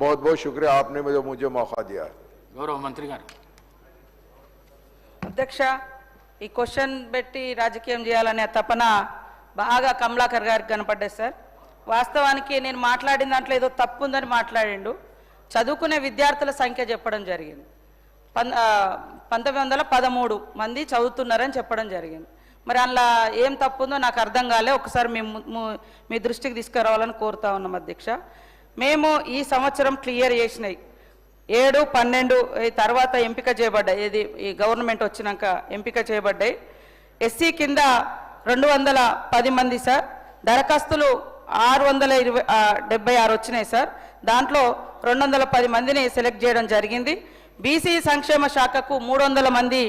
बहुत बहुत शुक्रिया, आपने मुझे मौका दिया। गौरव मंत्री गाరు అధ్యక్ష, ఈ క్వశ్చన్ పెట్టి రాజకీయం చేయాలనే తపన బాగా కమలాకర్ గారికి కనపడ్డది సార్. వాస్తవానికి నేను మాట్లాడిన దాంట్లో ఏదో తప్పు ఉందని మాట్లాడిండు. చదువుకునే విద్యార్థుల సంఖ్య చెప్పడం జరిగింది. 1913 మంది చదువుతున్నారని చెప్పడం జరిగింది. మరి అందులో ఏం తప్పు ఉందో నాకు అర్థం కాలే. ఒకసారి మీ దృష్టికి తీసుకురావాలని కోరుతా ఉన్నాం అధ్యక్ష. మేము ఈ సంవత్సరం క్లియర్ చేసినాయి 7, 12 తర్వాత ఎంపిక చేయబడ్డాయి. ఇది ఈ గవర్నమెంట్ వచ్చినాక ఎంపిక చేయబడ్డాయి. ఎస్సీ కింద 210 మంది సార్. దరఖాస్తులు 676 వచ్చినాయి సార్. దాంట్లో 210 మందిని సెలెక్ట్ చేయడం జరిగింది. బీసీ సంక్షేమ శాఖకు 300 మంది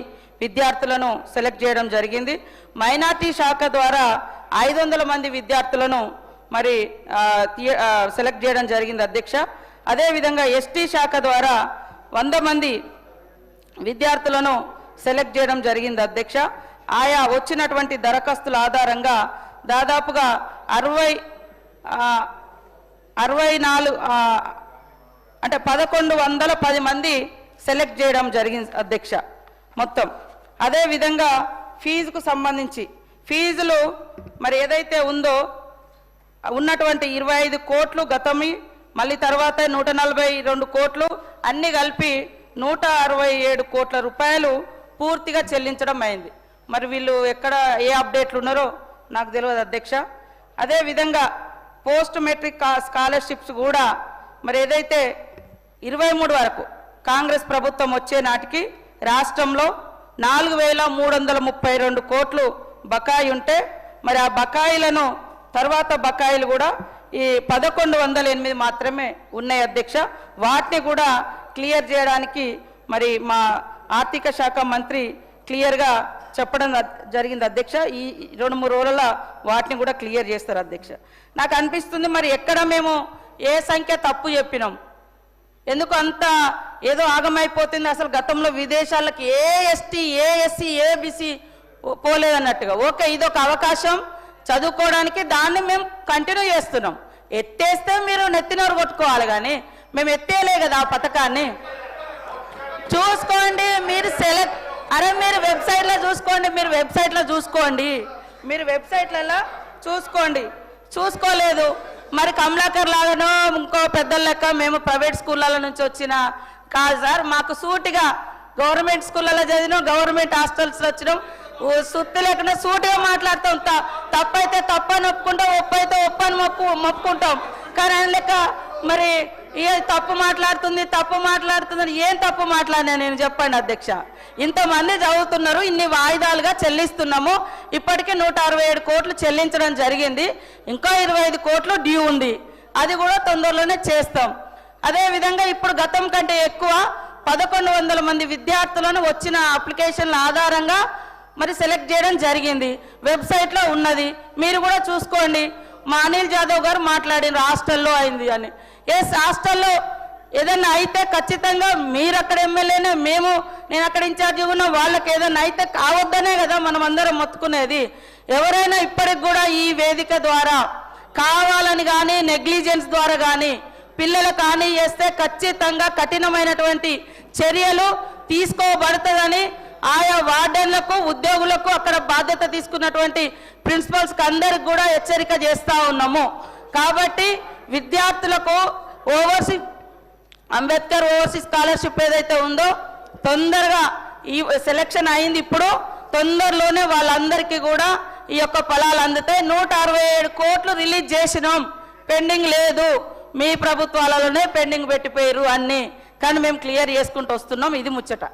విద్యార్థులను సెలెక్ట్ చేయడం జరిగింది. మైనార్టీ శాఖ ద్వారా 500 మంది విద్యార్థులను మరి సెలెక్ట్ చేయడం జరిగింది అధ్యక్ష. అదేవిధంగా ఎస్టీ శాఖ ద్వారా 100 మంది విద్యార్థులను సెలెక్ట్ చేయడం జరిగింది అధ్యక్ష. ఆయా వచ్చినటువంటి దరఖాస్తుల ఆధారంగా దాదాపుగా 64 అంటే 1110 మంది సెలెక్ట్ చేయడం జరిగింది అధ్యక్ష మొత్తం. అదేవిధంగా ఫీజుకు సంబంధించి ఫీజులు మరి ఏదైతే ఉందో ఉన్నటువంటి 25 కోట్లు గతమి, మళ్ళీ తర్వాత 142 కోట్లు అన్నీ కలిపి 167 కోట్ల రూపాయలు పూర్తిగా చెల్లించడం అయింది. మరి వీళ్ళు ఎక్కడ ఏ అప్డేట్లు ఉన్నారో నాకు తెలియదు అధ్యక్ష. అదేవిధంగా పోస్ట్ మెట్రిక్ స్కాలర్షిప్స్ కూడా మరి ఏదైతే 23 వరకు కాంగ్రెస్ ప్రభుత్వం వచ్చే నాటికి రాష్ట్రంలో 4332 కోట్లు బకాయి ఉంటే మరి ఆ బకాయిలను తర్వాత బకాయిలు కూడా ఈ 1108 మాత్రమే ఉన్నాయి అధ్యక్ష. వాటిని కూడా క్లియర్ చేయడానికి మరి మా ఆర్థిక శాఖ మంత్రి క్లియర్గా చెప్పడం జరిగింది అధ్యక్ష. ఈ 2-3 రోజుల వాటిని కూడా క్లియర్ చేస్తారు అధ్యక్ష. నాకు అనిపిస్తుంది మరి ఎక్కడ మేము ఏ సంఖ్య తప్పు చెప్పినాం, ఎందుకు అంత ఏదో ఆగమైపోతుంది. అసలు గతంలో విదేశాలకు ఏ ఎస్టీ ఏ ఎస్సీ ఏ బీసీ పోలేదన్నట్టుగా. ఓకే, ఇదొక అవకాశం చదువుకోవడానికి, దాన్ని మేము కంటిన్యూ చేస్తున్నాం. ఎత్తేస్తే మీరు నెత్తినోరు కొట్టుకోవాలి, కానీ మేము ఎత్తేయలే కదా ఆ పథకాన్ని. చూసుకోండి మీరు మీరు వెబ్సైట్లో చూసుకోండి, మీరు వెబ్సైట్లలో చూసుకోలేదు. మరి కమలాకర్ లాగానో ఇంకో పెద్దల లెక్క మేము ప్రైవేట్ స్కూళ్ళ నుంచి వచ్చిన కాదు సార్. మాకు సూటిగా గవర్నమెంట్ స్కూళ్ళలో చదివినాం, గవర్నమెంట్ హాస్టల్స్లో వచ్చినాం. సుత్తి లేకుండా సూటిగా మాట్లాడుతాం. తప్పైతే తప్పని ఒప్పుకుంటాం, ఒప్పైతే ఒప్పని మొప్పుకుంటాం. కానీ ఆయన లెక్క మరి తప్పు మాట్లాడుతుందని ఏం తప్పు మాట్లాడినా నేను చెప్పండి అధ్యక్ష. ఇంతమంది చదువుతున్నారు, ఇన్ని వాయిదాలుగా చెల్లిస్తున్నాము. ఇప్పటికే 167 కోట్లు చెల్లించడం జరిగింది. ఇంకా 25 కోట్లు డ్యూ ఉంది, అది కూడా తొందరలోనే చేస్తాం. అదేవిధంగా ఇప్పుడు గతం కంటే ఎక్కువ 1100 మంది విద్యార్థులను వచ్చిన అప్లికేషన్ల ఆధారంగా మరి సెలెక్ట్ చేయడం జరిగింది. వెబ్సైట్లో ఉన్నది, మీరు కూడా చూసుకోండి. మా అనిల్ జాదవ్ గారు మాట్లాడిన హాస్టల్లో అయింది అని. ఎస్, హాస్టల్లో ఏదైనా అయితే ఖచ్చితంగా మీరు అక్కడ ఎమ్మెల్యేనే, నేను అక్కడ ఇన్ఛార్జి ఉన్నా, వాళ్ళకి ఏదైనా అయితే కావద్దనే కదా మనం అందరం మొత్తుకునేది. ఎవరైనా ఇప్పటికి కూడా ఈ వేదిక ద్వారా కావాలని కానీ నెగ్లిజెన్స్ ద్వారా కానీ పిల్లలకు హాని చేస్తే ఖచ్చితంగా కఠినమైనటువంటి చర్యలు తీసుకోబడుతుందని ఆయా వార్డెన్లకు ఉద్యోగులకు అక్కడ బాధ్యత తీసుకున్నటువంటి ప్రిన్సిపల్స్కి అందరికి కూడా హెచ్చరిక చేస్తూ ఉన్నాము. కాబట్టి విద్యార్థులకు అంబేద్కర్ ఓవర్సీస్ స్కాలర్షిప్ ఏదైతే ఉందో తొందరగా ఈ సెలక్షన్ అయింది. ఇప్పుడు తొందరలోనే వాళ్ళందరికీ కూడా ఈ యొక్క ఫలాలు అందుతాయి. 167 కోట్లు రిలీజ్ చేసినాం, పెండింగ్ లేదు. మీ ప్రభుత్వాలలోనే పెండింగ్ పెట్టిపోయారు అన్నీ, కానీ మేము క్లియర్ చేసుకుంటూ వస్తున్నాం. ఇది ముచ్చట.